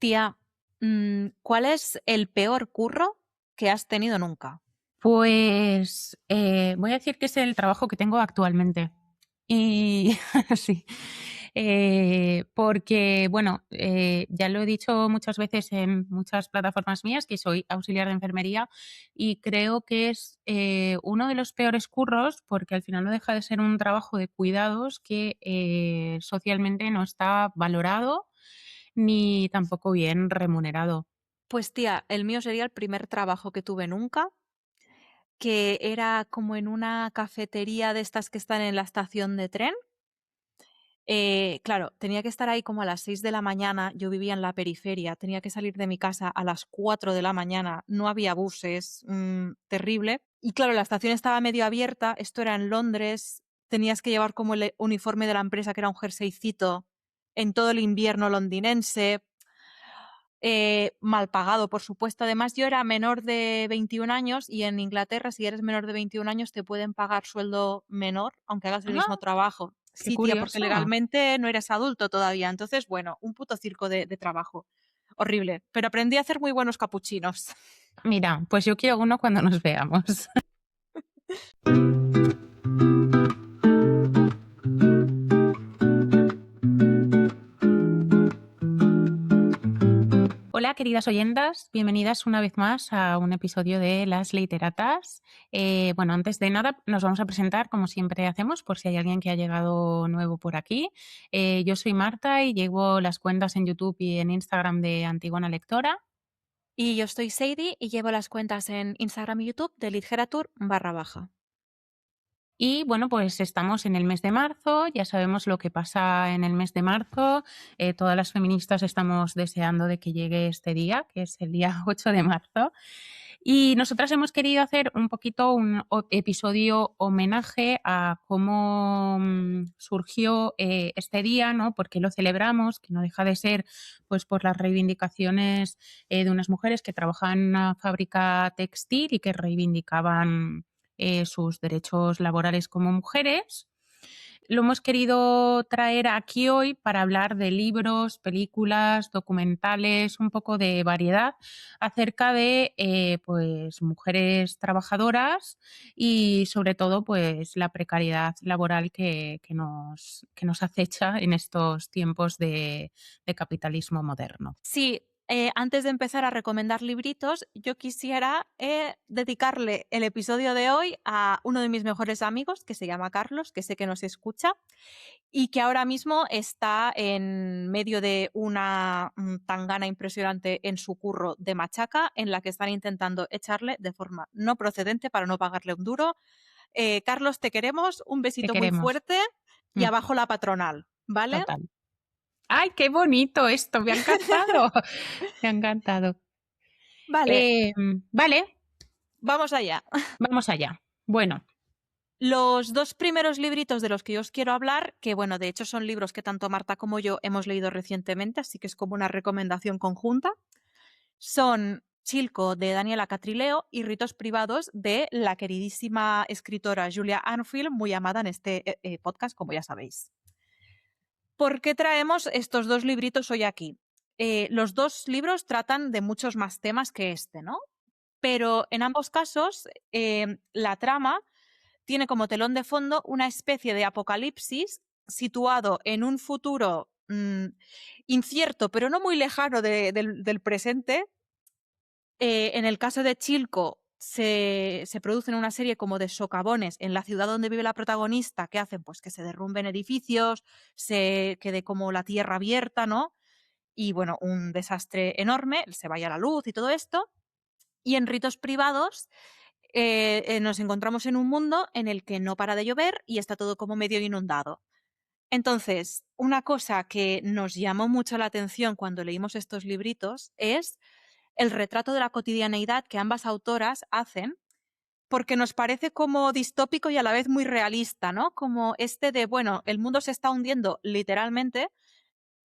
Tía, ¿cuál es el peor curro que has tenido nunca? Pues voy a decir que es el trabajo que tengo actualmente. Y sí, porque, bueno, ya lo he dicho muchas veces en muchas plataformas mías que soy auxiliar de enfermería y creo que es uno de los peores curros porque al final no deja de ser un trabajo de cuidados que socialmente no está valorado ni tampoco bien remunerado. Pues tía, el mío sería el primer trabajo que tuve nunca, que era como en una cafetería de estas que están en la estación de tren. Claro, tenía que estar ahí como a las 6 de la mañana, yo vivía en la periferia, tenía que salir de mi casa a las 4 de la mañana, no había buses, terrible. Y claro, la estación estaba medio abierta, esto era en Londres, tenías que llevar como el uniforme de la empresa, que era un jerseycito, en todo el invierno londinense, mal pagado, por supuesto. Además, yo era menor de 21 años y en Inglaterra, si eres menor de 21 años, te pueden pagar sueldo menor, aunque hagas el mismo Ah, trabajo. qué Sí, tía, porque curioso. legalmente no eres adulto todavía. Entonces, bueno, un puto circo de trabajo. Horrible. Pero aprendí a hacer muy buenos capuchinos. Mira, pues yo quiero uno cuando nos veamos. Hola, queridas oyentas, bienvenidas una vez más a un episodio de Las Literatas. Bueno, antes de nada nos vamos a presentar como siempre hacemos, por si hay alguien que ha llegado nuevo por aquí. Yo soy Marta y llevo las cuentas en YouTube y en Instagram de Antigona Lectora. Y yo estoy Sadie y llevo las cuentas en Instagram y YouTube de literatur_. Y bueno, pues estamos en el mes de marzo, ya sabemos lo que pasa en el mes de marzo. Todas las feministas estamos deseando de que llegue este día, que es el día 8 de marzo. Y nosotras hemos querido hacer un poquito un episodio homenaje a cómo surgió este día, ¿no? Por qué lo celebramos, que no deja de ser pues por las reivindicaciones de unas mujeres que trabajaban en una fábrica textil y que reivindicaban sus derechos laborales como mujeres. Lo hemos querido traer aquí hoy para hablar de libros, películas, documentales, un poco de variedad acerca de pues, mujeres trabajadoras y sobre todo pues, la precariedad laboral que nos acecha en estos tiempos de capitalismo moderno. Sí, antes de empezar a recomendar libritos, yo quisiera dedicarle el episodio de hoy a uno de mis mejores amigos, que se llama Carlos, que sé que nos escucha y que ahora mismo está en medio de una tangana impresionante en su curro de machaca, en la que están intentando echarle de forma no procedente para no pagarle un duro. Carlos, te queremos, un ¿Qué besito muy queremos? fuerte y abajo la patronal, ¿vale? Total. ¡Ay, qué bonito esto! Me ha encantado. Me ha encantado. Vale, Vale, vamos allá. vamos allá. Bueno, Los dos primeros libritos de los que yo os quiero hablar, que bueno, de hecho son libros que tanto Marta como yo hemos leído recientemente, así que es como una recomendación conjunta, son Chilco de Daniela Catrileo y Ritos privados de la queridísima escritora Julia Anfield, muy amada en este podcast, como ya sabéis. ¿Por qué traemos estos dos libritos hoy aquí? Los dos libros tratan de muchos más temas que este, ¿no? Pero en ambos casos, la trama tiene como telón de fondo una especie de apocalipsis situado en un futuro incierto, pero no muy lejano del presente. En el caso de Chilco, se producen una serie como de socavones en la ciudad donde vive la protagonista que hacen pues que se derrumben edificios, se quede como la tierra abierta, ¿no? Y bueno, un desastre enorme, se vaya la luz y todo esto. Y en ritos privados nos encontramos en un mundo en el que no para de llover y está todo como medio inundado. Entonces, una cosa que nos llamó mucho la atención cuando leímos estos libritos es el retrato de la cotidianeidad que ambas autoras hacen, porque nos parece como distópico y a la vez muy realista, ¿no? Como este de, bueno, el mundo se está hundiendo literalmente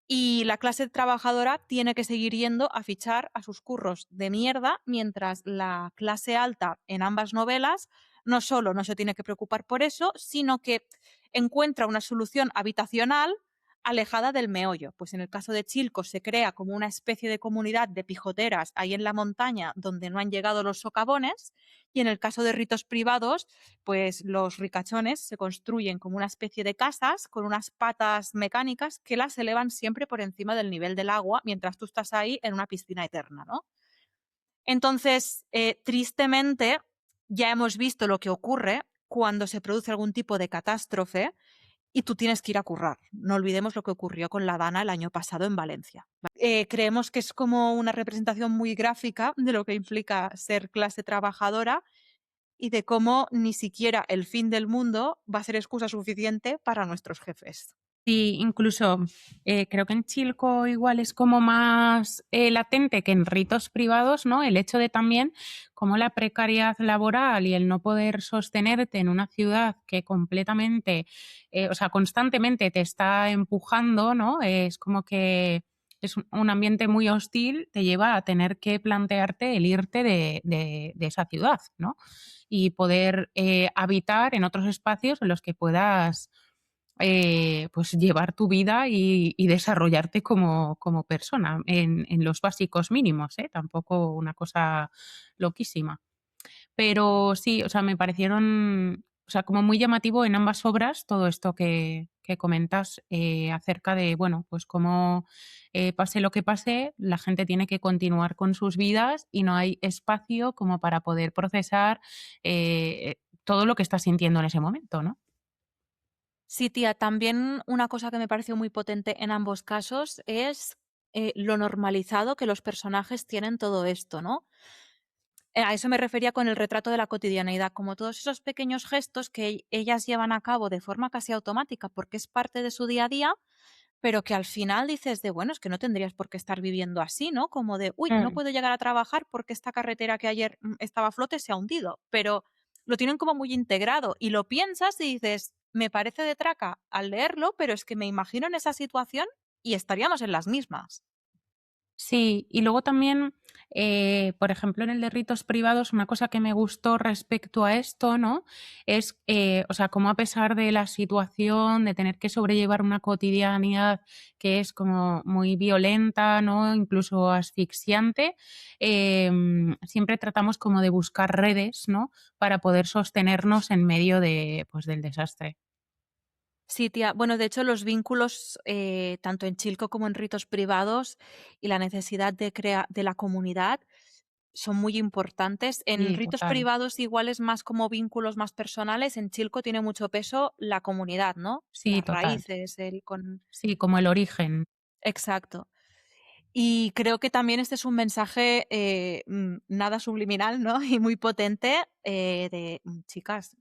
y la clase trabajadora tiene que seguir yendo a fichar a sus curros de mierda, mientras la clase alta en ambas novelas no solo no se tiene que preocupar por eso, sino que encuentra una solución habitacional alejada del meollo. Pues en el caso de Chilco se crea como una especie de comunidad de pijoteras ahí en la montaña donde no han llegado los socavones, y en el caso de ritos privados, pues los ricachones se construyen como una especie de casas con unas patas mecánicas que las elevan siempre por encima del nivel del agua mientras tú estás ahí en una piscina eterna, ¿no? Entonces, tristemente, ya hemos visto lo que ocurre cuando se produce algún tipo de catástrofe y tú tienes que ir a currar. No olvidemos lo que ocurrió con la Dana el año pasado en Valencia. Creemos que es como una representación muy gráfica de lo que implica ser clase trabajadora y de cómo ni siquiera el fin del mundo va a ser excusa suficiente para nuestros jefes. Sí, incluso creo que en Chilco igual es como más latente que en ritos privados, ¿no? El hecho de también como la precariedad laboral y el no poder sostenerte en una ciudad que completamente, o sea, constantemente te está empujando, ¿no? Es como que es un ambiente muy hostil, te lleva a tener que plantearte el irte de esa ciudad, ¿no? Y poder habitar en otros espacios en los que puedas pues llevar tu vida y desarrollarte como persona en los básicos mínimos, ¿eh? Tampoco una cosa loquísima. Pero sí, o sea, me parecieron, o sea, como muy llamativo en ambas obras todo esto que comentas acerca de, bueno, pues cómo pase lo que pase, la gente tiene que continuar con sus vidas y no hay espacio como para poder procesar todo lo que estás sintiendo en ese momento, ¿no? Sí, tía, también una cosa que me pareció muy potente en ambos casos es lo normalizado que los personajes tienen todo esto, ¿no? A eso me refería con el retrato de la cotidianeidad, como todos esos pequeños gestos que ellas llevan a cabo de forma casi automática porque es parte de su día a día, pero que al final dices de, bueno, es que no tendrías por qué estar viviendo así, ¿no? Como de, uy, no Mm. puedo llegar a trabajar porque esta carretera que ayer estaba a flote se ha hundido, pero lo tienen como muy integrado y lo piensas y dices, me parece de traca al leerlo, pero es que me imagino en esa situación y estaríamos en las mismas. Sí, y luego también, por ejemplo, en el de ritos privados, una cosa que me gustó respecto a esto, ¿no? Es, o sea, cómo a pesar de la situación, de tener que sobrellevar una cotidianidad que es como muy violenta, ¿no? Incluso asfixiante, siempre tratamos como de buscar redes, ¿no? Para poder sostenernos en medio de, pues, del desastre. Sí, tía. Bueno, de hecho, los vínculos, tanto en Chilco como en ritos privados y la necesidad de la comunidad son muy importantes. En Sí, ritos total. privados igual es más como vínculos más personales. En Chilco tiene mucho peso la comunidad, ¿no? Sí, Las total. raíces, el con... Sí, como el origen. Exacto. Y creo que también este es un mensaje nada subliminal, ¿no? Y muy potente de chicas,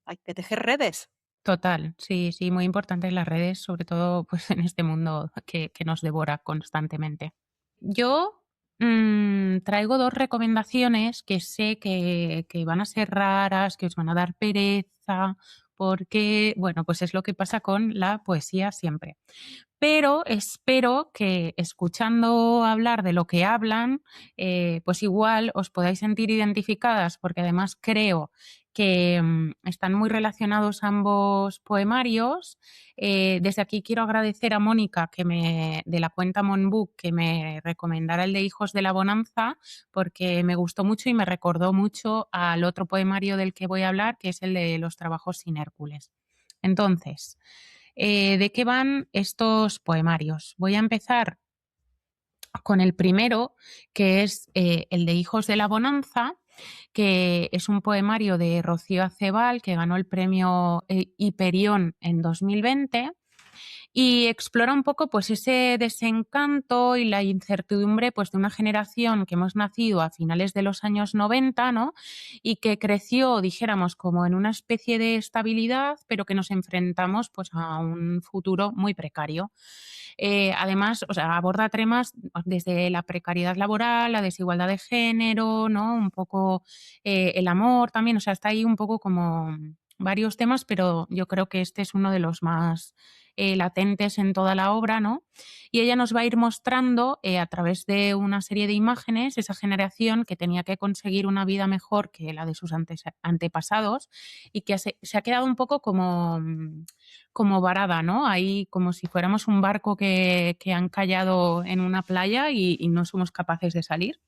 hay que tejer redes. Total, sí, sí, muy importantes las redes, sobre todo, pues, en este mundo que nos devora constantemente. Yo, traigo 2 recomendaciones que sé que van a ser raras, que os van a dar pereza, porque, bueno, pues es lo que pasa con la poesía siempre. Pero espero que escuchando hablar de lo que hablan, pues igual os podáis sentir identificadas, porque además creo que están muy relacionados ambos poemarios. Desde aquí quiero agradecer a Mónica de la cuenta Monbook que me recomendara el de Hijos de la Bonanza, porque me gustó mucho y me recordó mucho al otro poemario del que voy a hablar, que es el de Los trabajos sin Hércules. Entonces, ¿de qué van estos poemarios? Voy a empezar con el primero, que es el de Hijos de la Bonanza, que es un poemario de Rocío Acebal, que ganó el premio Hiperión en 2020 y explora un poco pues ese desencanto y la incertidumbre pues de una generación que hemos nacido a finales de los años 90, ¿no? Y que creció, dijéramos, como en una especie de estabilidad, pero que nos enfrentamos pues a un futuro muy precario. Además, o sea, aborda temas desde la precariedad laboral, la desigualdad de género, ¿no? Un poco el amor también, o sea, está ahí un poco como varios temas, pero yo creo que este es uno de los más latentes en toda la obra, ¿no? Y ella nos va a ir mostrando a través de una serie de imágenes esa generación que tenía que conseguir una vida mejor que la de sus antepasados y que se ha quedado un poco como varada, ¿no? Ahí como si fuéramos un barco que han callado en una playa y no somos capaces de salir.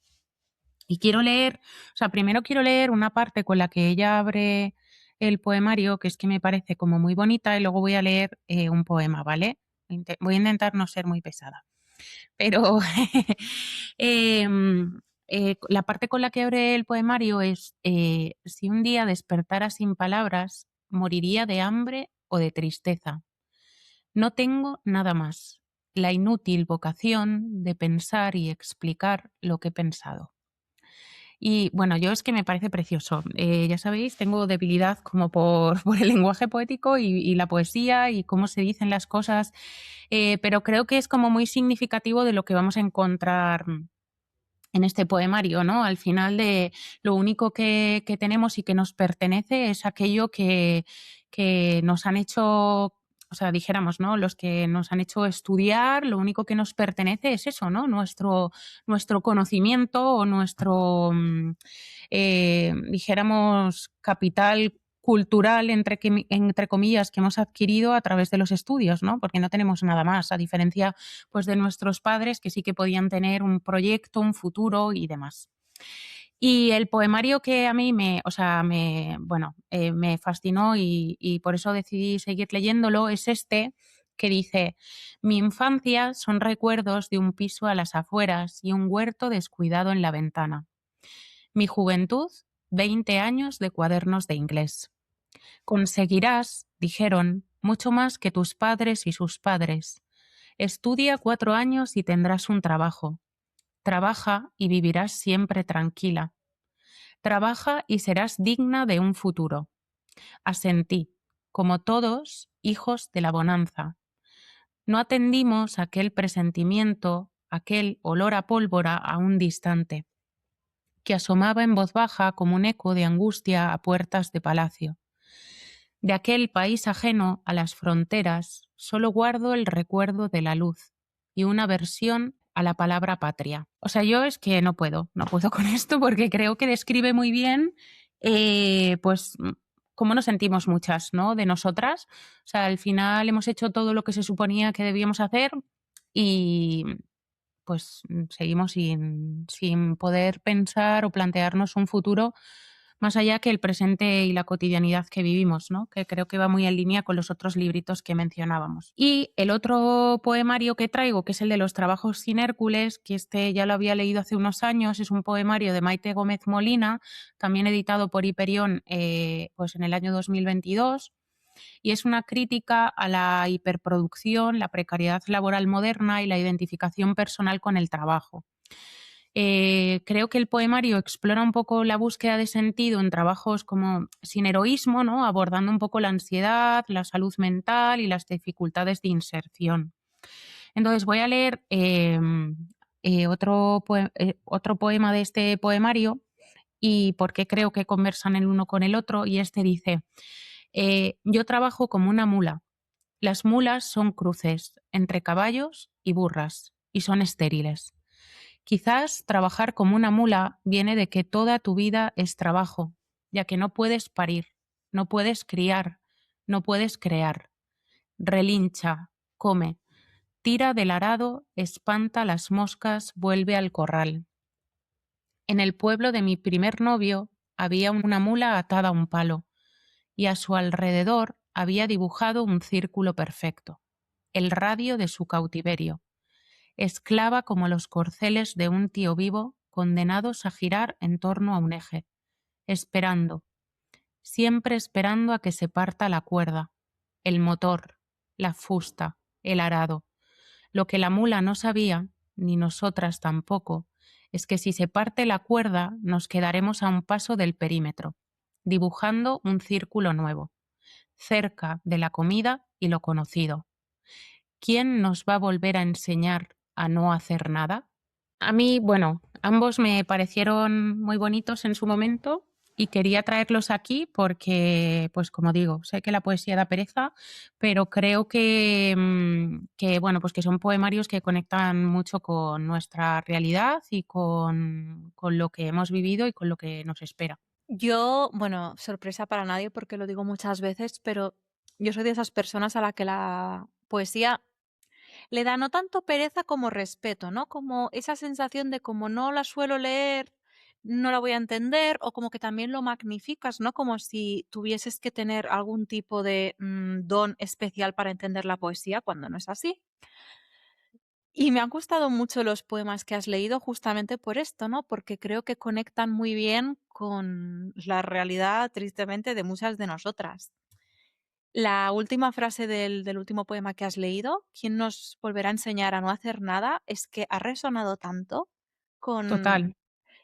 Y quiero leer, o sea, primero quiero leer una parte con la que ella abre el poemario, que es que me parece como muy bonita, y luego voy a leer un poema, ¿vale? Voy a intentar no ser muy pesada. Pero la parte con la que abre el poemario es, si un día despertara sin palabras, moriría de hambre o de tristeza. No tengo nada más, la inútil vocación de pensar y explicar lo que he pensado. Y bueno, yo es que me parece precioso. Ya sabéis, tengo debilidad como por el lenguaje poético y la poesía y cómo se dicen las cosas, pero creo que es como muy significativo de lo que vamos a encontrar en este poemario, ¿no? Al final de lo único que tenemos y que nos pertenece es aquello que nos han hecho, o sea, dijéramos, ¿no? Los que nos han hecho estudiar, lo único que nos pertenece es eso, ¿no? Nuestro conocimiento o nuestro, dijéramos, capital cultural, entre comillas, que hemos adquirido a través de los estudios, ¿no? Porque no tenemos nada más, a diferencia pues de nuestros padres que sí que podían tener un proyecto, un futuro y demás. Y el poemario que a mí me fascinó y por eso decidí seguir leyéndolo es este que dice: mi infancia son recuerdos de un piso a las afueras y un huerto descuidado en la ventana. Mi juventud, 20 años de cuadernos de inglés. Conseguirás, dijeron, mucho más que tus padres y sus padres. Estudia 4 años y tendrás un trabajo. Trabaja y vivirás siempre tranquila. Trabaja y serás digna de un futuro. Asentí, como todos, hijos de la bonanza. No atendimos aquel presentimiento, aquel olor a pólvora aún distante, que asomaba en voz baja como un eco de angustia a puertas de palacio. De aquel país ajeno a las fronteras solo guardo el recuerdo de la luz y una versión a la palabra patria. O sea, yo es que no puedo con esto porque creo que describe muy bien, pues, cómo nos sentimos muchas, ¿no? De nosotras. O sea, al final hemos hecho todo lo que se suponía que debíamos hacer y pues seguimos sin poder pensar o plantearnos un futuro más allá que el presente y la cotidianidad que vivimos, ¿no? Que creo que va muy en línea con los otros libritos que mencionábamos. Y el otro poemario que traigo, que es el de los trabajos sin Hércules, que este ya lo había leído hace unos años, es un poemario de Maite Gómez Molina, también editado por Hiperión pues en el año 2022, y es una crítica a la hiperproducción, la precariedad laboral moderna y la identificación personal con el trabajo. Creo que el poemario explora un poco la búsqueda de sentido en trabajos como sin heroísmo, ¿no? Abordando un poco la ansiedad, la salud mental y las dificultades de inserción. Entonces voy a leer otro poema de este poemario y por qué creo que conversan el uno con el otro. Y este dice: yo trabajo como una mula. Las mulas son cruces entre caballos y burras y son estériles. Quizás trabajar como una mula viene de que toda tu vida es trabajo, ya que no puedes parir, no puedes criar, no puedes crear. Relincha, come, tira del arado, espanta las moscas, vuelve al corral. En el pueblo de mi primer novio había una mula atada a un palo y a su alrededor había dibujado un círculo perfecto, el radio de su cautiverio, esclava como los corceles de un tío vivo condenados a girar en torno a un eje, esperando, siempre esperando a que se parta la cuerda, el motor, la fusta, el arado. Lo que la mula no sabía, ni nosotras tampoco, es que si se parte la cuerda nos quedaremos a un paso del perímetro, dibujando un círculo nuevo, cerca de la comida y lo conocido. ¿Quién nos va a volver a enseñar a no hacer nada? A mí, bueno, ambos me parecieron muy bonitos en su momento. y quería traerlos aquí porque, pues como digo, sé que la poesía da pereza, pero creo que, bueno, pues que son poemarios que conectan mucho con nuestra realidad y con lo que hemos vivido y con lo que nos espera. Yo, bueno, sorpresa para nadie porque lo digo muchas veces, pero yo soy de esas personas a la que la poesía le da no tanto pereza como respeto, ¿no? Como esa sensación de como no la suelo leer, no la voy a entender, o como que también lo magnificas, ¿no? Como si tuvieses que tener algún tipo de don especial para entender la poesía, cuando no es así. Y me han gustado mucho los poemas que has leído justamente por esto, ¿no? Porque creo que conectan muy bien con la realidad, tristemente, de muchas de nosotras. La última frase del último poema que has leído, ¿quién nos volverá a enseñar a no hacer nada? Es que ha resonado tanto con Total.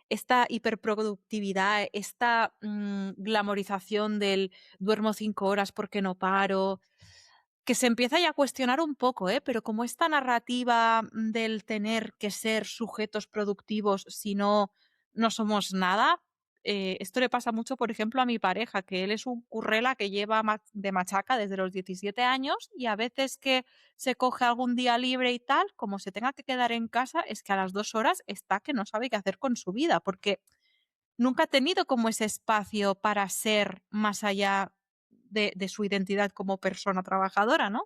esta hiperproductividad, esta glamorización del duermo 5 horas porque no paro, que se empieza ya a cuestionar un poco, ¿eh? Pero como esta narrativa del tener que ser sujetos productivos, si no, no somos nada, esto le pasa mucho, por ejemplo, a mi pareja, que él es un currela que lleva de machaca desde los 17 años y a veces que se coge algún día libre y tal, como se tenga que quedar en casa, es que a las 2 horas está que no sabe qué hacer con su vida, porque nunca ha tenido como ese espacio para ser más allá de su identidad como persona trabajadora, ¿no?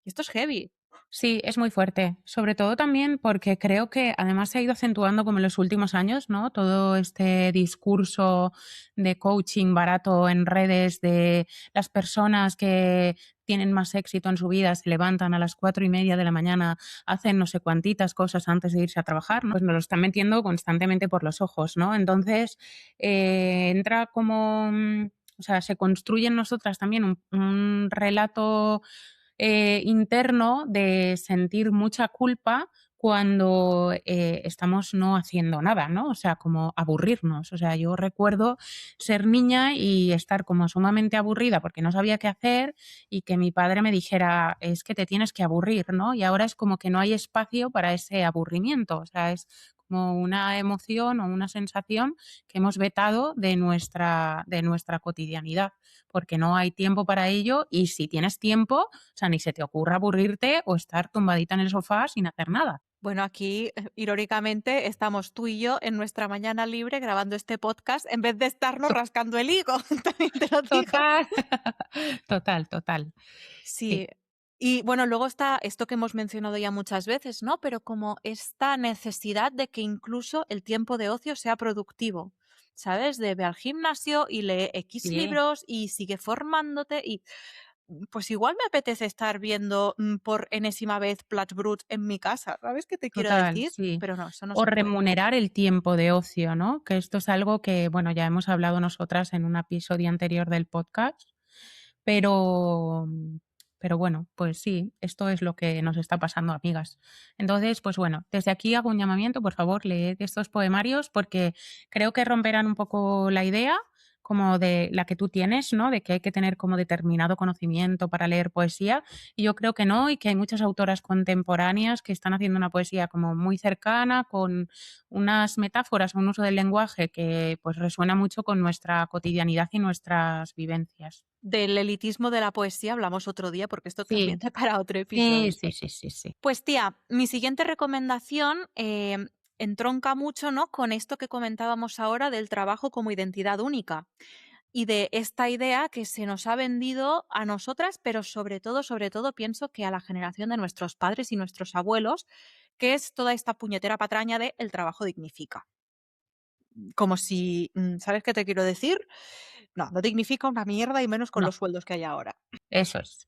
Y esto es heavy. Sí, es muy fuerte. Sobre todo también porque creo que además se ha ido acentuando como en los últimos años, ¿no? Todo este discurso de coaching barato en redes de las personas que tienen más éxito en su vida se levantan a las 4:30 de la mañana, hacen no sé cuantitas cosas antes de irse a trabajar, ¿no? Pues nos lo están metiendo constantemente por los ojos, ¿no? Entonces, entra como, o sea, se construye en nosotras también un relato interno de sentir mucha culpa cuando estamos no haciendo nada, ¿no? O sea, como aburrirnos. O sea, yo recuerdo ser niña y estar como sumamente aburrida porque no sabía qué hacer y que mi padre me dijera, es que te tienes que aburrir, ¿no? Y ahora es como que no hay espacio para ese aburrimiento. O sea, es como una emoción o una sensación que hemos vetado de nuestra cotidianidad, porque no hay tiempo para ello y si tienes tiempo, o sea, ni se te ocurra aburrirte o estar tumbadita en el sofá sin hacer nada. Bueno, aquí, irónicamente, estamos tú y yo en nuestra mañana libre grabando este podcast en vez de estarnos To rascando el higo, también te lo digo. total, total, total. Sí, Sí. Y bueno, luego está esto que hemos mencionado ya muchas veces, ¿no? Pero como esta necesidad de que incluso el tiempo de ocio sea productivo, ¿sabes? De ve al gimnasio y lee X sí, libros y sigue formándote y pues igual me apetece estar viendo por enésima vez Platz Brut en mi casa, ¿sabes qué te quiero total, decir? sí. Pero no, eso no O se puede. remunerar el tiempo de ocio, ¿no? Que esto es algo que, bueno, ya hemos hablado nosotras en un episodio anterior del podcast. Pero, pero bueno, pues sí, esto es lo que nos está pasando, amigas. Entonces, pues bueno, desde aquí hago un llamamiento, por favor, leed estos poemarios porque creo que romperán un poco la idea como de la que tú tienes, ¿no? De que hay que tener como determinado conocimiento para leer poesía. Y yo creo que no, y que hay muchas autoras contemporáneas que están haciendo una poesía como muy cercana, con unas metáforas, un uso del lenguaje que pues resuena mucho con nuestra cotidianidad y nuestras vivencias. Del elitismo de la poesía hablamos otro día porque esto también Sí, da para otro sí, episodio. sí, sí, sí, sí. Pues tía, mi siguiente recomendación entronca mucho, ¿no? Con esto que comentábamos ahora del trabajo como identidad única y de esta idea que se nos ha vendido a nosotras, pero sobre todo pienso que a la generación de nuestros padres y nuestros abuelos, que es toda esta puñetera patraña de el trabajo dignifica. Como si, ¿sabes qué te quiero decir? No, no dignifica una mierda y menos con No, los sueldos que hay ahora. eso es.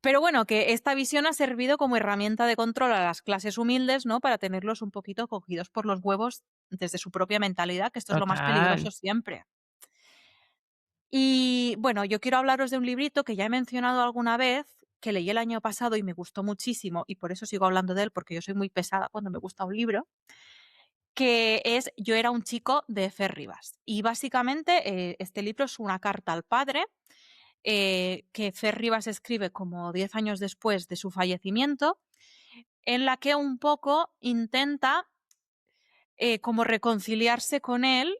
Pero bueno, que esta visión ha servido como herramienta de control a las clases humildes, ¿no? Para tenerlos un poquito cogidos por los huevos desde su propia mentalidad, que esto es lo más Total. peligroso siempre. Y bueno, yo quiero hablaros de un librito que ya he mencionado alguna vez, que leí el año pasado y me gustó muchísimo, y por eso sigo hablando de él, porque yo soy muy pesada cuando me gusta un libro, que es Yo era un chico de Fer Rivas. Y básicamente este libro es una carta al padre que Fer Rivas escribe como 10 años después de su fallecimiento, en la que un poco intenta como reconciliarse con él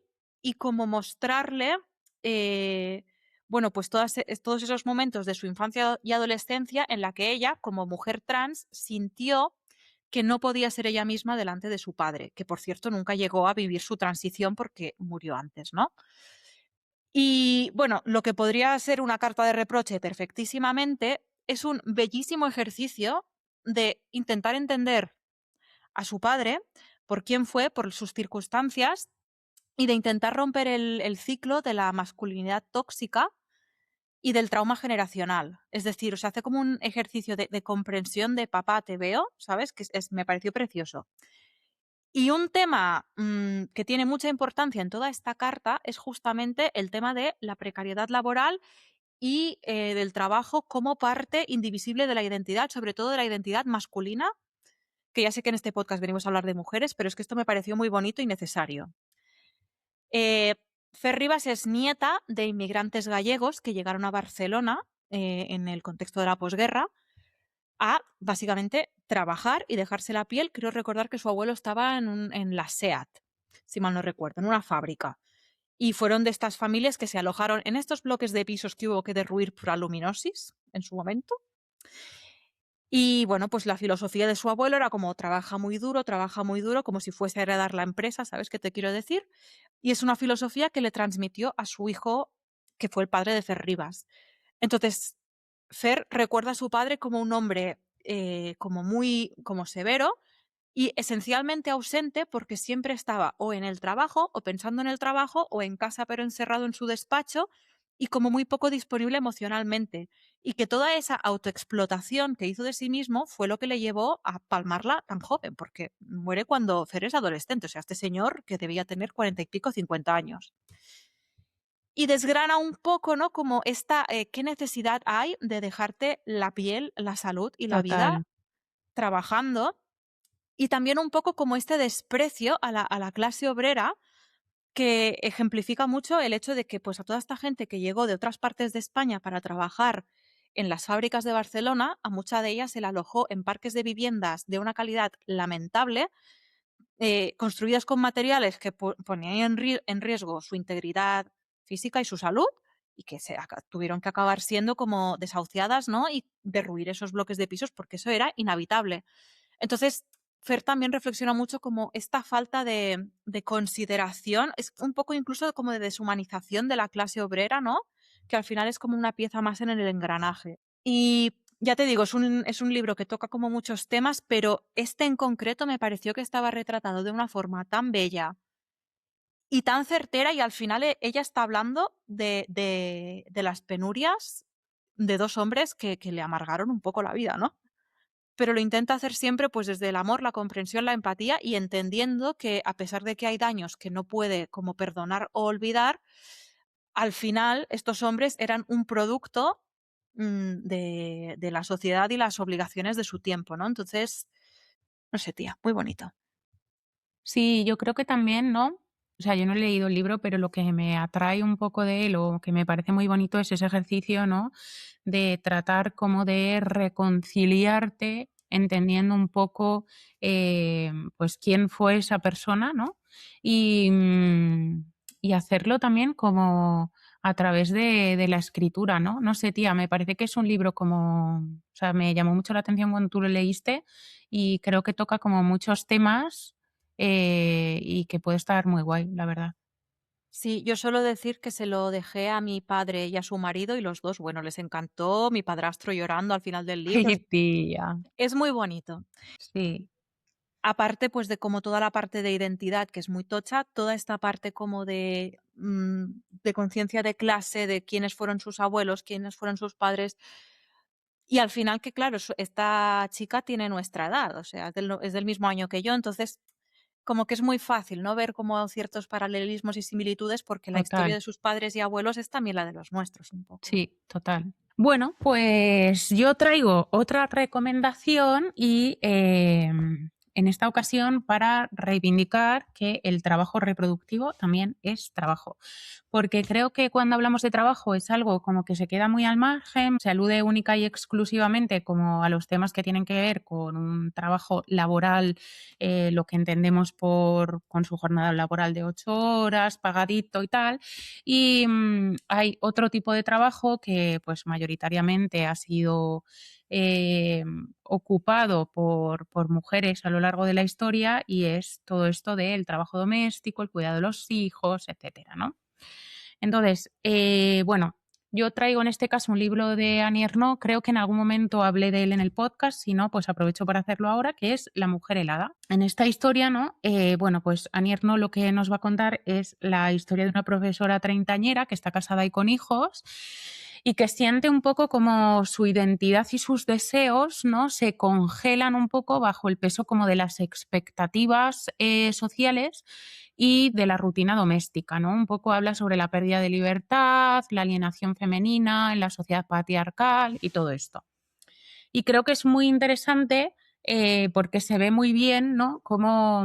y como mostrarle, eh, bueno, pues todos esos momentos de su infancia y adolescencia en la que ella, como mujer trans, sintió que no podía ser ella misma delante de su padre, que por cierto nunca llegó a vivir su transición porque murió antes, ¿no? Y bueno, lo que podría ser una carta de reproche perfectísimamente es un bellísimo ejercicio de intentar entender a su padre por quién fue, por sus circunstancias y de intentar romper el ciclo de la masculinidad tóxica y del trauma generacional. Es decir, se hace como un ejercicio de comprensión de papá, te veo, ¿sabes? Que me pareció precioso. Y un tema que tiene mucha importancia en toda esta carta es justamente el tema de la precariedad laboral y del trabajo como parte indivisible de la identidad, sobre todo de la identidad masculina, que ya sé que en este podcast venimos a hablar de mujeres, pero es que esto me pareció muy bonito y necesario. Eh, Fer Rivas es nieta de inmigrantes gallegos que llegaron a Barcelona en el contexto de la posguerra a, básicamente, trabajar y dejarse la piel. Creo recordar que su abuelo estaba en la SEAT, si mal no recuerdo, en una fábrica. Y fueron de estas familias que se alojaron en estos bloques de pisos que hubo que derruir por aluminosis en su momento. Y bueno, pues la filosofía de su abuelo era como trabaja muy duro, como si fuese a heredar la empresa, ¿sabes qué te quiero decir? Y es una filosofía que le transmitió a su hijo, que fue el padre de Fer Rivas. Entonces, Fer recuerda a su padre como un hombre como muy como severo y esencialmente ausente porque siempre estaba o en el trabajo o pensando en el trabajo o en casa pero encerrado en su despacho y como muy poco disponible emocionalmente. Y que toda esa autoexplotación que hizo de sí mismo fue lo que le llevó a palmarla tan joven, porque muere cuando Fer es adolescente, o sea, este señor que debía tener 40 y pico, 50 años. Y desgrana un poco, ¿no? Como esta, qué necesidad hay de dejarte la piel, la salud y la vida Total. trabajando. Y también un poco como este desprecio a la clase obrera que ejemplifica mucho el hecho de que pues a toda esta gente que llegó de otras partes de España para trabajar en las fábricas de Barcelona, a mucha de ellas se la alojó en parques de viviendas de una calidad lamentable, construidas con materiales que ponían en riesgo su integridad física y su salud y que tuvieron que acabar siendo como desahuciadas, ¿no? Y derruir esos bloques de pisos porque eso era inhabitable. Entonces, Fer también reflexiona mucho como esta falta de consideración, es un poco incluso como de deshumanización de la clase obrera, ¿no? Que al final es como una pieza más en el engranaje. Y ya te digo, es un libro que toca como muchos temas, pero este en concreto me pareció que estaba retratado de una forma tan bella y tan certera y al final ella está hablando de las penurias de dos hombres que le amargaron un poco la vida, ¿no? Pero lo intenta hacer siempre pues desde el amor, la comprensión, la empatía y entendiendo que a pesar de que hay daños que no puede como perdonar o olvidar, al final estos hombres eran un producto de la sociedad y las obligaciones de su tiempo, ¿no? Entonces, no sé, tía, muy bonito. Sí, yo creo que también, ¿no? O sea, yo no he leído el libro, pero lo que me atrae un poco de él, o que me parece muy bonito, es ese ejercicio, ¿no? De tratar como de reconciliarte, entendiendo un poco, pues, quién fue esa persona, ¿no? Y, y hacerlo también como a través de la escritura, ¿no? No sé, tía, me parece que es un libro como, o sea, me llamó mucho la atención cuando tú lo leíste y creo que toca como muchos temas y que puede estar muy guay, la verdad. Sí, yo suelo decir que se lo dejé a mi padre y a su marido y los dos, bueno, les encantó, mi padrastro llorando al final del libro. Ay, tía. Es muy bonito. Sí, Aparte, pues, de como toda la parte de identidad, que es muy tocha, toda esta parte como de conciencia de clase, de quiénes fueron sus abuelos, quiénes fueron sus padres. Y al final que, claro, esta chica tiene nuestra edad, o sea, es del mismo año que yo, entonces como que es muy fácil, ¿no?, ver como ciertos paralelismos y similitudes, porque la historia total. de sus padres y abuelos es también la de los nuestros un poco. Sí, total. Bueno, pues yo traigo otra recomendación y en esta ocasión para reivindicar que el trabajo reproductivo también es trabajo. porque creo que cuando hablamos de trabajo es algo como que se queda muy al margen, se alude única y exclusivamente como a los temas que tienen que ver con un trabajo laboral, lo que entendemos con su jornada laboral de 8 horas, pagadito y tal. Y hay otro tipo de trabajo que pues mayoritariamente ha sido ocupado por mujeres a lo largo de la historia y es todo esto del trabajo doméstico, el cuidado de los hijos, etcétera, ¿no? Entonces, bueno, yo traigo en este caso un libro de Annie Ernaux, creo que en algún momento hablé de él en el podcast, si no, pues aprovecho para hacerlo ahora, que es La mujer helada. En esta historia, ¿no? Bueno, pues Annie Ernaux lo que nos va a contar es la historia de una profesora treintañera que está casada y con hijos y que siente un poco como su identidad y sus deseos, ¿no? Se congelan un poco bajo el peso como de las expectativas sociales y de la rutina doméstica, ¿no? Un poco habla sobre la pérdida de libertad, la alienación femenina en la sociedad patriarcal y todo esto. Y creo que es muy interesante porque se ve muy bien, ¿no? Cómo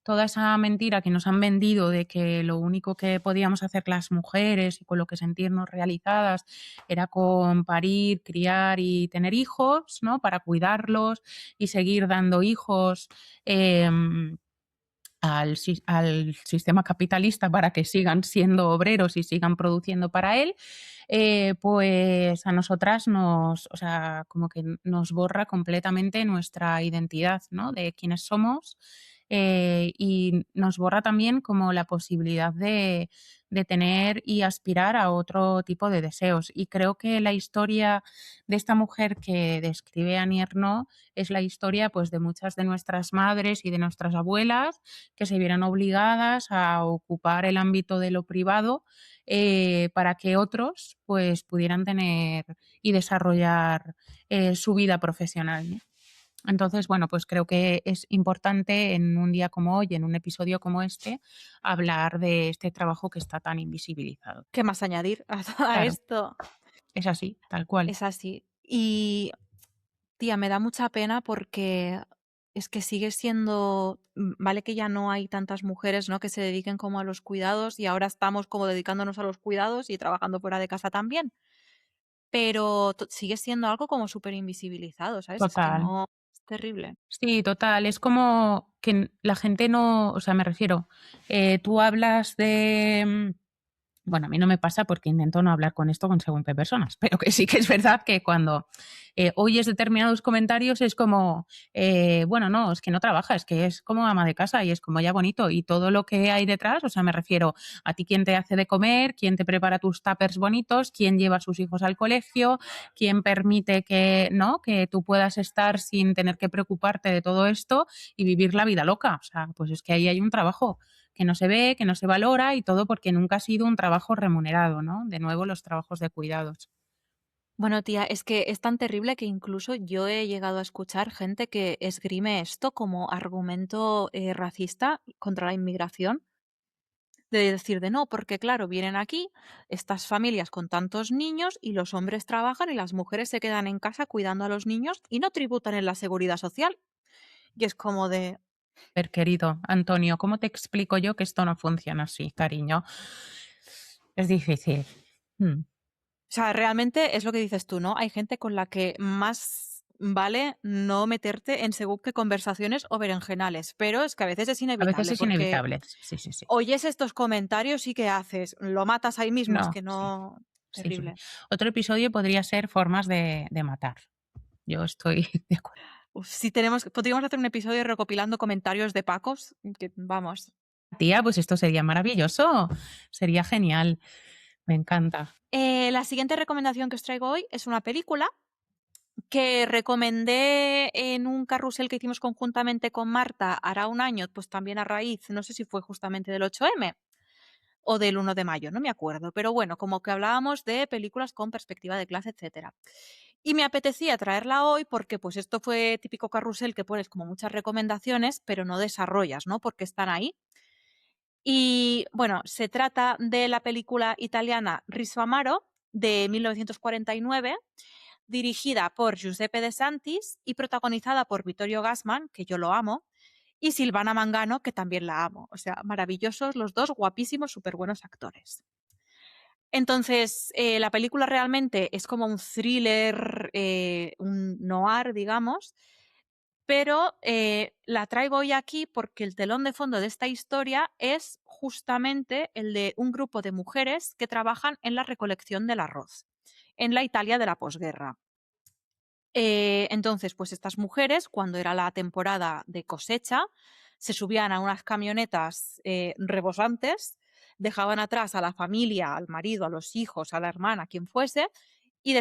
toda esa mentira que nos han vendido de que lo único que podíamos hacer las mujeres y con lo que sentirnos realizadas era con parir, criar y tener hijos, ¿no? Para cuidarlos y seguir dando hijos. Al sistema capitalista para que sigan siendo obreros y sigan produciendo para él, pues a nosotras o sea, como que nos borra completamente nuestra identidad, ¿no? De quiénes somos, y nos borra también como la posibilidad de tener y aspirar a otro tipo de deseos. Y creo que la historia de esta mujer que describe Annie Ernaux es la historia, pues, de muchas de nuestras madres y de nuestras abuelas que se vieran obligadas a ocupar el ámbito de lo privado para que otros pues pudieran tener y desarrollar su vida profesional, ¿no? Entonces, bueno, pues creo que es importante en un día como hoy, en un episodio como este, hablar de este trabajo que está tan invisibilizado. ¿Qué más añadir a Claro, esto? es así, tal cual. Es así. Y, tía, me da mucha pena porque es que sigue siendo, vale que ya no hay tantas mujeres, ¿no? Que se dediquen como a los cuidados y ahora estamos como dedicándonos a los cuidados y trabajando fuera de casa también. Pero sigue siendo algo como súper invisibilizado, ¿sabes? Es que Total. no, es terrible. Sí, total. Es como que la gente no, o sea, me refiero, tú hablas de, bueno, a mí no me pasa porque intento no hablar con esto con según qué personas, pero que sí que es verdad que cuando oyes determinados comentarios es como, bueno, no, es que no trabaja, es que es como ama de casa y es como ya bonito y todo lo que hay detrás, o sea, me refiero a ti quién te hace de comer, quién te prepara tus tuppers bonitos, quién lleva a sus hijos al colegio, quién permite que, ¿no? Que tú puedas estar sin tener que preocuparte de todo esto y vivir la vida loca. O sea, pues es que ahí hay un trabajo que no se ve, que no se valora y todo porque nunca ha sido un trabajo remunerado, ¿no? De nuevo, los trabajos de cuidados. Bueno, tía, es que es tan terrible que incluso yo he llegado a escuchar gente que esgrime esto como argumento racista contra la inmigración, de decir de no, porque claro, vienen aquí estas familias con tantos niños y los hombres trabajan y las mujeres se quedan en casa cuidando a los niños y no tributan en la seguridad social. Y es como de, Ver, querido Antonio, ¿cómo te explico yo que esto no funciona así, cariño? Es difícil. Mm. o sea, realmente es lo que dices tú, ¿no? Hay gente con la que más vale no meterte en según qué conversaciones o berenjenales, pero es que a veces es A veces inevitable es porque inevitable. Sí, sí, sí. oyes estos comentarios y ¿qué haces? ¿Lo matas ahí mismo? Es No, que sí, no... sí, sí. Terrible. Otro episodio podría ser formas de matar. Yo estoy de acuerdo. Uf, si tenemos, podríamos hacer un episodio recopilando comentarios de Pacos, que vamos. Tía, pues esto sería maravilloso. Sería genial. Me encanta. La siguiente recomendación que os traigo hoy es una película que recomendé en un carrusel que hicimos conjuntamente con Marta hará un año, pues también a raíz, no sé si fue justamente del 8M o del 1 de mayo, no me acuerdo, pero bueno, como que hablábamos de películas con perspectiva de clase, etcétera. Y me apetecía traerla hoy porque pues esto fue típico carrusel que pones como muchas recomendaciones, pero no desarrollas, ¿no? Porque están ahí. Y bueno, se trata de la película italiana Riso Amaro de 1949, dirigida por Giuseppe De Santis y protagonizada por Vittorio Gassman, que yo lo amo, y Silvana Mangano, que también la amo. O sea, maravillosos los dos, guapísimos, súper buenos actores. Entonces, la película realmente es como un thriller, un noir, digamos, pero la traigo hoy aquí porque el telón de fondo de esta historia es justamente el de un grupo de mujeres que trabajan en la recolección del arroz en la Italia de la posguerra. Entonces, pues estas mujeres, cuando era la temporada de cosecha, se subían a unas camionetas rebosantes, dejaban atrás a la familia, al marido, a los hijos, a la hermana, quien fuese, y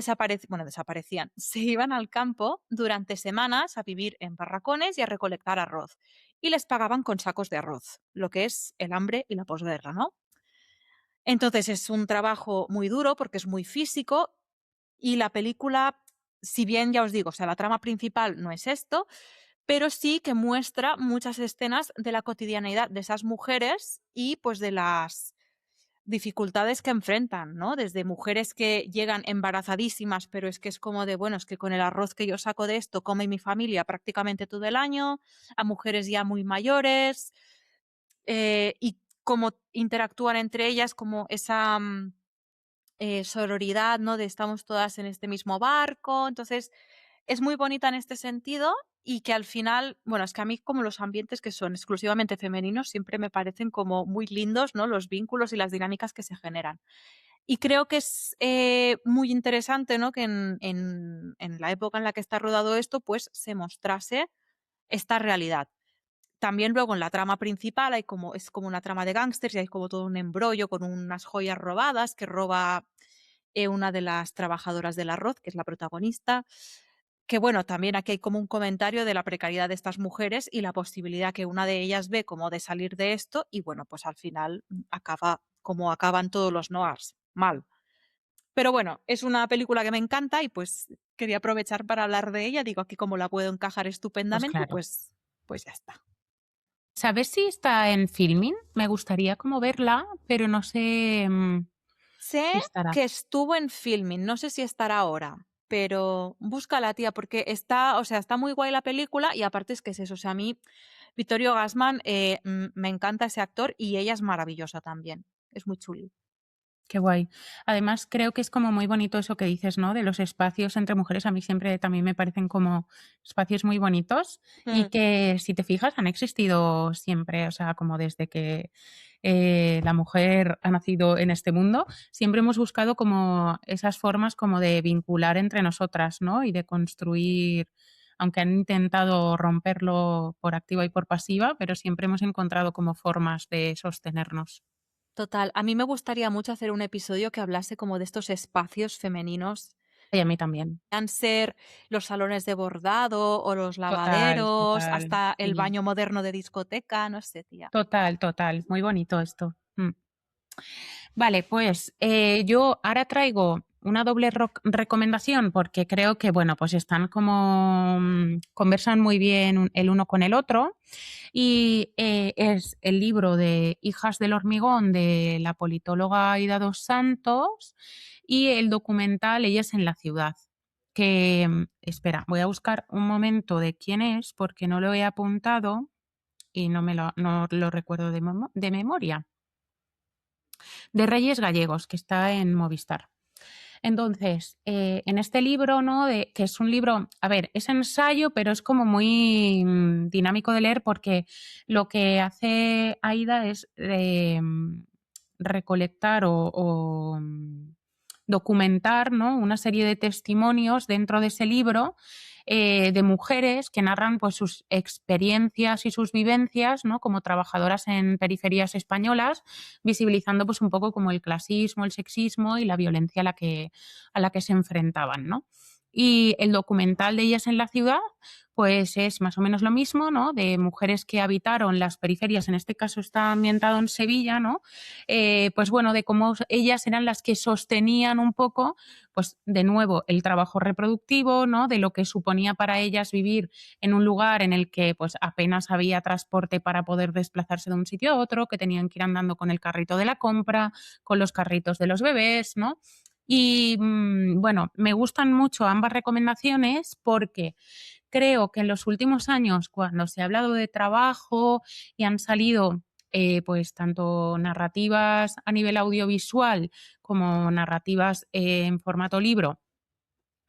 bueno, desaparecían. Se iban al campo durante semanas a vivir en barracones y a recolectar arroz. Y les pagaban con sacos de arroz, lo que es el hambre y la posguerra, ¿no? Entonces es un trabajo muy duro porque es muy físico y la película, si bien ya os digo, o sea, la trama principal no es esto, pero sí que muestra muchas escenas de la cotidianeidad de esas mujeres y pues de las dificultades que enfrentan, ¿no? Desde mujeres que llegan embarazadísimas, pero es que es como de, bueno, es que con el arroz que yo saco de esto come mi familia prácticamente todo el año, a mujeres ya muy mayores, y cómo interactúan entre ellas, como esa sororidad, ¿no? De estamos todas en este mismo barco. Entonces, es muy bonita en este sentido y que al final, bueno, es que a mí como los ambientes que son exclusivamente femeninos siempre me parecen como muy lindos, ¿no? Los vínculos y las dinámicas que se generan. Y creo que es muy interesante, ¿no? Que en la época en la que está rodado esto, pues se mostrase esta realidad. También luego en la trama principal hay como, es como una trama de gángsters y hay como todo un embrollo con unas joyas robadas que roba una de las trabajadoras del arroz, que es la protagonista. Que bueno, también aquí hay como un comentario de la precariedad de estas mujeres y la posibilidad que una de ellas ve como de salir de esto y bueno, pues al final acaba como acaban todos los noirs, mal. Pero bueno, es una película que me encanta y pues quería aprovechar para hablar de ella. Digo, aquí como la puedo encajar Pues estupendamente, claro. pues ya está. ¿Sabes si está en Filmin? Me gustaría como verla, pero no sé, Sé si estará. que estuvo en Filming, no sé si estará ahora, pero búscala, tía, porque está, o sea, está muy guay la película y aparte es que es eso, o sea, a mí Vittorio Gassman me encanta ese actor y ella es maravillosa también, es muy chuli. Qué guay. Además, creo que es como muy bonito eso que dices, ¿no? De los espacios entre mujeres. A mí siempre también me parecen como espacios muy bonitos y Mm, que, si te fijas, han existido siempre, o sea, como desde que la mujer ha nacido en este mundo, siempre hemos buscado como esas formas como de vincular entre nosotras, ¿no? Y de construir, aunque han intentado romperlo por activa y por pasiva, pero siempre hemos encontrado como formas de sostenernos. total, a mí me gustaría mucho hacer un episodio que hablase como de estos espacios femeninos. Y a mí también. Puedan ser los salones de bordado o los Total, lavaderos, total. hasta el Sí. baño moderno de discoteca, no sé, tía. Total, total. Muy bonito esto. Vale, pues yo ahora traigo una doble recomendación porque creo que, bueno, pues están como conversan muy bien el uno con el otro y es el libro de Hijas del Hormigón de la politóloga Aida dos Santos y el documental Ellas en la ciudad. Que, espera, voy a buscar un momento de quién es porque no lo he apuntado y no lo recuerdo de memoria. De Reyes Gallegos, que está en Movistar. Entonces, en este libro, ¿no? Que es un libro, a ver, es ensayo, pero es como muy dinámico de leer porque lo que hace Aida es recolectar o documentar, ¿no? Una serie de testimonios dentro de ese libro de mujeres que narran pues, sus experiencias y sus vivencias, ¿no? Como trabajadoras en periferias españolas, visibilizando pues, un poco como el clasismo, el sexismo y la violencia a la que se enfrentaban, ¿no? Y el documental de Ellas en la ciudad, pues es más o menos lo mismo, ¿no? De mujeres que habitaron las periferias, en este caso está ambientado en Sevilla, ¿no? Pues bueno, de cómo ellas eran las que sostenían un poco, pues de nuevo, el trabajo reproductivo, ¿no? De lo que suponía para ellas vivir en un lugar en el que pues apenas había transporte para poder desplazarse de un sitio a otro, que tenían que ir andando con el carrito de la compra, con los carritos de los bebés, ¿no? Y bueno, me gustan mucho ambas recomendaciones porque creo que en los últimos años, cuando se ha hablado de trabajo y han salido pues tanto narrativas a nivel audiovisual como narrativas en formato libro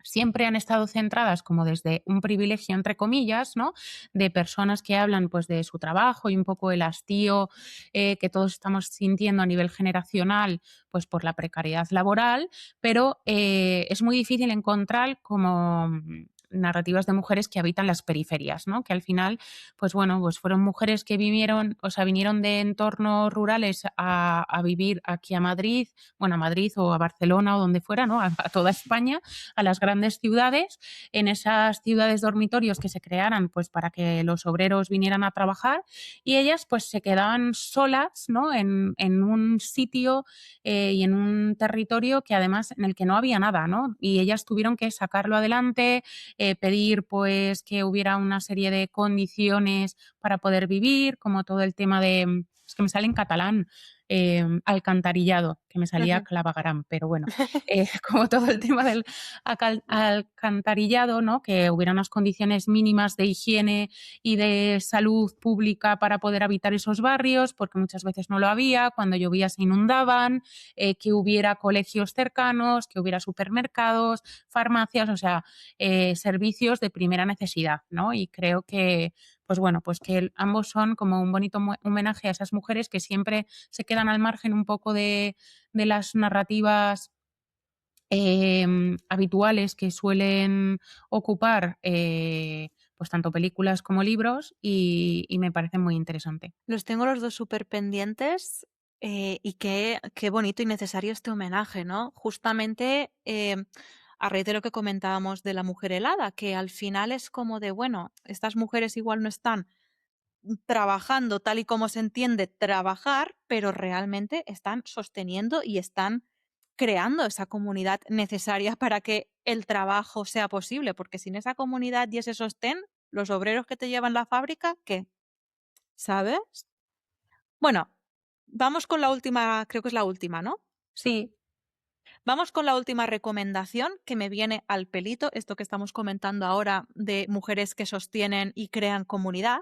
siempre han estado centradas como desde un privilegio, entre comillas, ¿no? De personas que hablan pues de su trabajo y un poco el hastío que todos estamos sintiendo a nivel generacional pues por la precariedad laboral, pero es muy difícil encontrar como narrativas de mujeres que habitan las periferias, ¿no? Que al final, pues bueno, pues fueron mujeres que vivieron, o sea, vinieron de entornos rurales a vivir aquí a Madrid, bueno, a Madrid o a Barcelona o donde fuera, ¿no? A toda España, a las grandes ciudades, en esas ciudades dormitorios que se crearan pues para que los obreros vinieran a trabajar y ellas pues se quedaban solas, ¿no? En un sitio y en un territorio que además en el que no había nada, ¿no? Y ellas tuvieron que sacarlo adelante, pedir pues que hubiera una serie de condiciones para poder vivir, como todo el tema de, es que me sale en catalán, alcantarillado, que me salía Ujú. clavagarán, pero bueno, como todo el tema del alcantarillado, ¿no? Que hubiera unas condiciones mínimas de higiene y de salud pública para poder habitar esos barrios, porque muchas veces no lo había, cuando llovía se inundaban, que hubiera colegios cercanos, que hubiera supermercados, farmacias, o sea, servicios de primera necesidad, ¿no? Y creo que, pues bueno, pues que ambos son como un bonito homenaje a esas mujeres que siempre se quedan al margen un poco de las narrativas habituales que suelen ocupar pues tanto películas como libros y me parece muy interesante. Los tengo los dos súper pendientes, y qué bonito y necesario este homenaje, ¿no? Justamente, a raíz de lo que comentábamos de la mujer helada, que al final es como de, bueno, estas mujeres igual no están trabajando tal y como se entiende trabajar, pero realmente están sosteniendo y están creando esa comunidad necesaria para que el trabajo sea posible, porque sin esa comunidad y ese sostén, los obreros que te llevan la fábrica, ¿qué? ¿Sabes? Bueno, vamos con la última, creo que es la última, ¿no? Sí, Vamos con la última recomendación que me viene al pelito, esto que estamos comentando ahora de mujeres que sostienen y crean comunidad.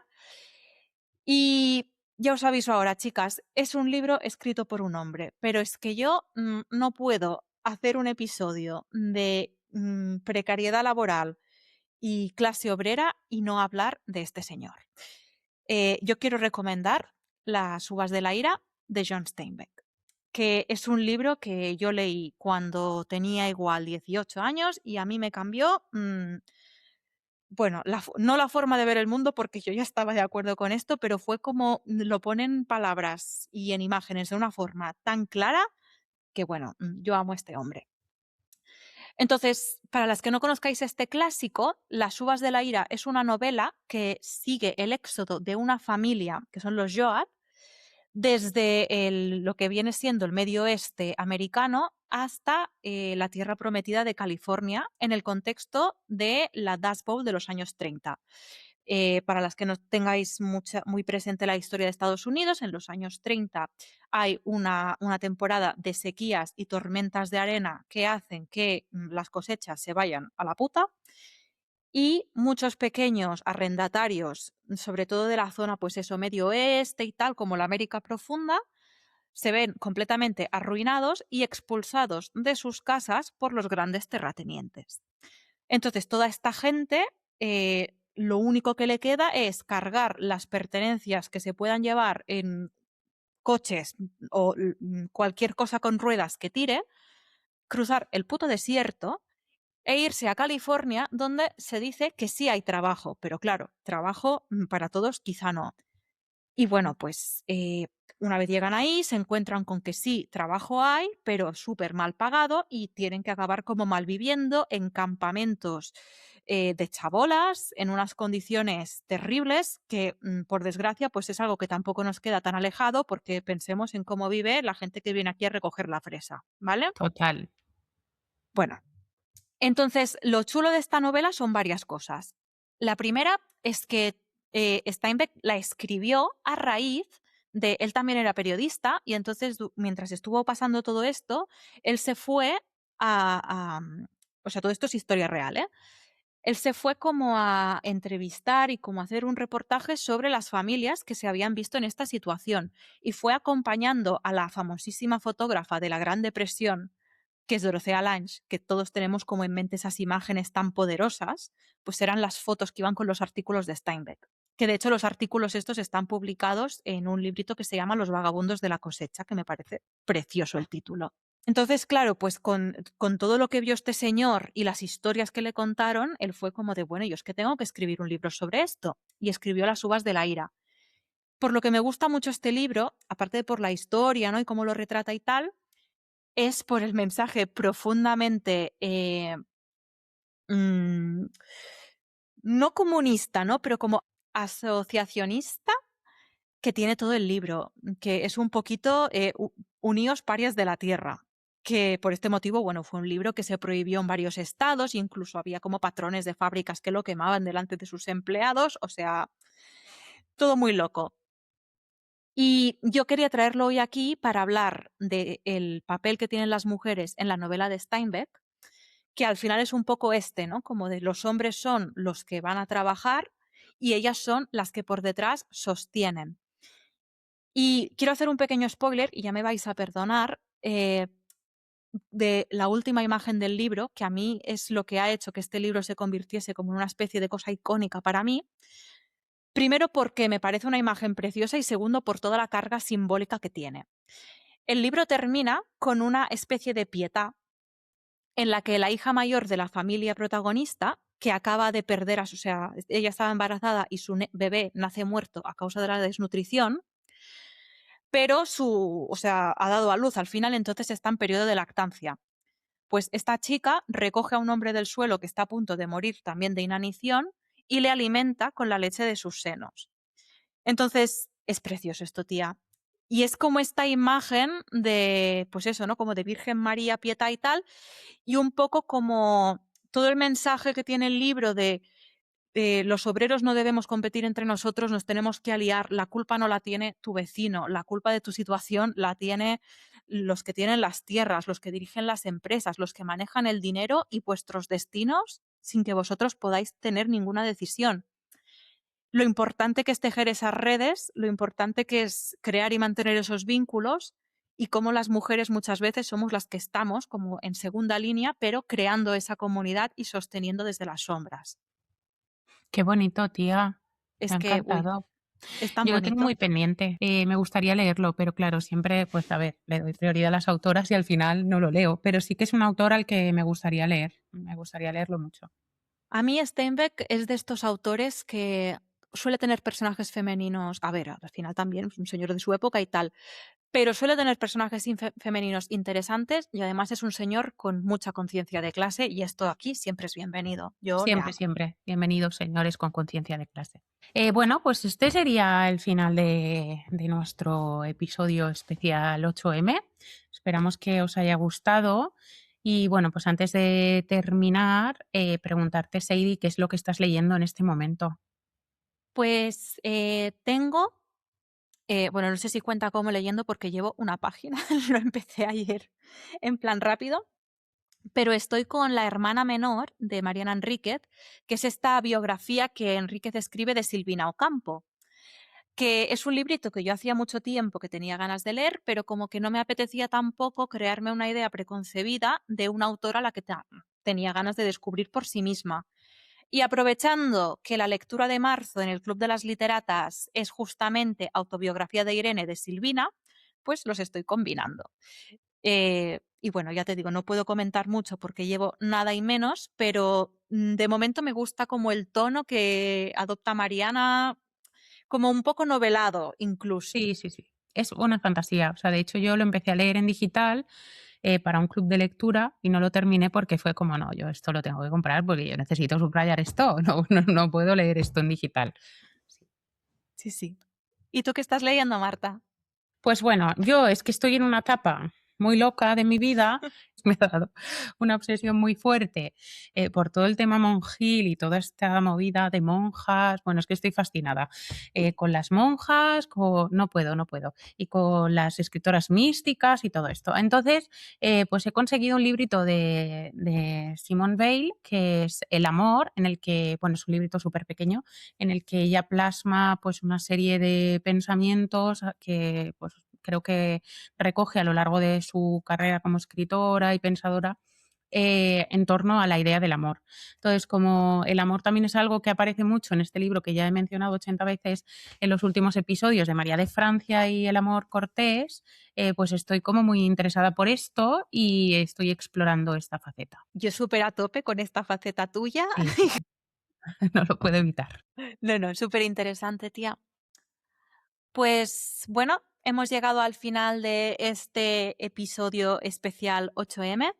Y ya os aviso ahora, chicas, es un libro escrito por un hombre, pero es que yo no puedo hacer un episodio de precariedad laboral y clase obrera y no hablar de este señor. Yo quiero recomendar Las uvas de la ira de John Steinbeck, que es un libro que yo leí cuando tenía igual 18 años y a mí me cambió, bueno, no la forma de ver el mundo, porque yo ya estaba de acuerdo con esto, pero fue como lo ponen en palabras y en imágenes de una forma tan clara que, bueno, yo amo a este hombre. Entonces, para las que no conozcáis este clásico, Las uvas de la ira es una novela que sigue el éxodo de una familia, que son los Joad, desde lo que viene siendo el medio oeste americano hasta la tierra prometida de California en el contexto de la Dust Bowl de los años 30. Para las que no tengáis muy presente la historia de Estados Unidos, en los años 30 hay una temporada de sequías y tormentas de arena que hacen que las cosechas se vayan a la puta y muchos pequeños arrendatarios, sobre todo de la zona, pues eso, medio oeste y tal, como la América profunda, se ven completamente arruinados y expulsados de sus casas por los grandes terratenientes. Entonces, toda esta gente, lo único que le queda es cargar las pertenencias que se puedan llevar en coches o cualquier cosa con ruedas que tire, cruzar el puto desierto e irse a California, donde se dice que sí hay trabajo, pero claro, trabajo para todos quizá no. Y bueno, pues una vez llegan ahí, se encuentran con que sí, trabajo hay, pero súper mal pagado y tienen que acabar como malviviendo en campamentos de chabolas, en unas condiciones terribles que, por desgracia, pues es algo que tampoco nos queda tan alejado porque pensemos en cómo vive la gente que viene aquí a recoger la fresa, ¿vale? total. Bueno, entonces, lo chulo de esta novela son varias cosas. La primera es que Steinbeck la escribió a raíz de, él también era periodista y entonces mientras estuvo pasando todo esto, él se fue o sea, todo esto es historia real, ¿eh? Él se fue como a entrevistar y como a hacer un reportaje sobre las familias que se habían visto en esta situación y fue acompañando a la famosísima fotógrafa de la Gran Depresión, que es Dorothea Lange, que todos tenemos como en mente esas imágenes tan poderosas, pues eran las fotos que iban con los artículos de Steinbeck. Que de hecho los artículos estos están publicados en un librito que se llama Los vagabundos de la cosecha, que me parece precioso el título. Entonces, claro, pues con todo lo que vio este señor y las historias que le contaron, él fue como de, bueno, yo es que tengo que escribir un libro sobre esto. Y escribió Las uvas de la ira. Por lo que me gusta mucho este libro, aparte de por la historia, ¿no? Y cómo lo retrata y tal, es por el mensaje profundamente, mm, no comunista, ¿no? Pero como asociacionista que tiene todo el libro, que es un poquito Uníos parias de la tierra, que por este motivo, bueno, fue un libro que se prohibió en varios estados, incluso había como patrones de fábricas que lo quemaban delante de sus empleados, o sea, todo muy loco. Y yo quería traerlo hoy aquí para hablar del papel que tienen las mujeres en la novela de Steinbeck, que al final es un poco este, ¿no? Como de los hombres son los que van a trabajar y ellas son las que por detrás sostienen. Y quiero hacer un pequeño spoiler, y ya me vais a perdonar, de la última imagen del libro, que a mí es lo que ha hecho que este libro se convirtiese como en una especie de cosa icónica para mí. Primero porque me parece una imagen preciosa y segundo por toda la carga simbólica que tiene. El libro termina con una especie de pietà en la que la hija mayor de la familia protagonista, que acaba de perder o sea, ella estaba embarazada y su bebé nace muerto a causa de la desnutrición, pero o sea, ha dado a luz al final, entonces está en periodo de lactancia. Pues esta chica recoge a un hombre del suelo que está a punto de morir también de inanición y le alimenta con la leche de sus senos. Entonces, es precioso esto, tía. Y es como esta imagen de, pues eso, ¿no? Como de Virgen María, Pietà y tal, y un poco como todo el mensaje que tiene el libro de los obreros no debemos competir entre nosotros, nos tenemos que aliar, la culpa no la tiene tu vecino, la culpa de tu situación la tiene los que tienen las tierras, los que dirigen las empresas, los que manejan el dinero y vuestros destinos sin que vosotros podáis tener ninguna decisión. Lo importante que es tejer esas redes, lo importante que es crear y mantener esos vínculos y cómo las mujeres muchas veces somos las que estamos como en segunda línea, pero creando esa comunidad y sosteniendo desde las sombras. Qué bonito, tía. Me Es ha que, uy, encantado. es tan Yo lo tengo bonito. muy pendiente. Me gustaría leerlo, pero claro, siempre, pues a ver, le doy prioridad a las autoras y al final no lo leo. Pero sí que es un autor al que me gustaría leer. Me gustaría leerlo mucho. A mí Steinbeck es de estos autores que suele tener personajes femeninos, a ver, al final también es un señor de su época y tal, pero suele tener personajes femeninos interesantes y además es un señor con mucha conciencia de clase y esto aquí siempre es bienvenido. Yo le Siempre, amo. siempre. Bienvenidos, señores con conciencia de clase. Bueno, pues este sería el final de nuestro episodio especial 8M. Esperamos que os haya gustado. Y bueno, pues antes de terminar, preguntarte, Seidi, ¿qué es lo que estás leyendo en este momento? Pues tengo, bueno, no sé si cuenta como leyendo porque llevo una página, lo empecé ayer en plan rápido, pero estoy con La hermana menor de Mariana Enríquez, que es esta biografía que Enríquez escribe de Silvina Ocampo, que es un librito que yo hacía mucho tiempo que tenía ganas de leer, pero como que no me apetecía tampoco crearme una idea preconcebida de una autora a la que tenía ganas de descubrir por sí misma. Y aprovechando que la lectura de marzo en el Club de las Literatas es justamente autobiografía de Irene de Silvina, pues los estoy combinando. Y bueno, ya te digo, no puedo comentar mucho porque llevo nada y menos, pero de momento me gusta como el tono que adopta Mariana, como un poco novelado incluso. Sí, sí, sí. Es una fantasía. O sea, de hecho, yo lo empecé a leer en digital para un club de lectura y no lo terminé porque fue como, no, yo esto lo tengo que comprar porque yo necesito subrayar esto. No puedo leer esto en digital. Sí. Sí, sí. ¿Y tú qué estás leyendo, Marta? Pues bueno, yo es que estoy en una etapa. muy loca de mi vida, me ha dado una obsesión muy fuerte por todo el tema monjil y toda esta movida de monjas. Bueno, es que estoy fascinada con las monjas, no puedo, no puedo, y con las escritoras místicas y todo esto. Entonces, pues he conseguido un librito de Simone Weil, que es El amor, en el que, bueno, es un librito súper pequeño, en el que ella plasma pues una serie de pensamientos que pues creo que recoge a lo largo de su carrera como escritora y pensadora en torno a la idea del amor. Entonces, como el amor también es algo que aparece mucho en este libro que ya he mencionado 80 veces en los últimos episodios de María de Francia y el amor cortés, pues estoy como muy interesada por esto y estoy explorando esta faceta. Yo súper a tope con esta faceta tuya. Sí, no lo puedo evitar. No, súper interesante, tía. Pues bueno, hemos llegado al final de este episodio especial 8M.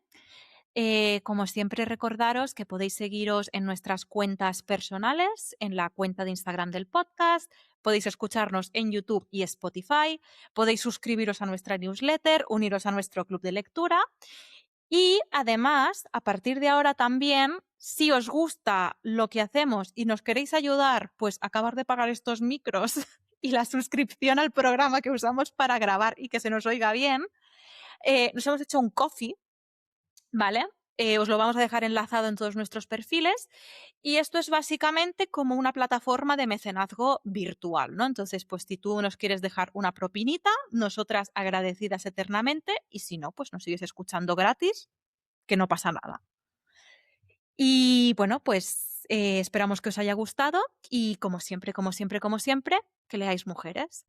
Como siempre, recordaros que podéis seguiros en nuestras cuentas personales, en la cuenta de Instagram del podcast, podéis escucharnos en YouTube y Spotify, podéis suscribiros a nuestra newsletter, uniros a nuestro club de lectura y además, a partir de ahora también, si os gusta lo que hacemos y nos queréis ayudar, pues a acabar de pagar estos micros y la suscripción al programa que usamos para grabar y que se nos oiga bien, nos hemos hecho un coffee, ¿vale? Os lo vamos a dejar enlazado en todos nuestros perfiles y esto es básicamente como una plataforma de mecenazgo virtual, ¿no? Entonces, pues si tú nos quieres dejar una propinita, nosotras agradecidas eternamente y si no, pues nos sigues escuchando gratis, que no pasa nada. Y bueno, pues esperamos que os haya gustado y como siempre, como siempre, como siempre, que leáis mujeres.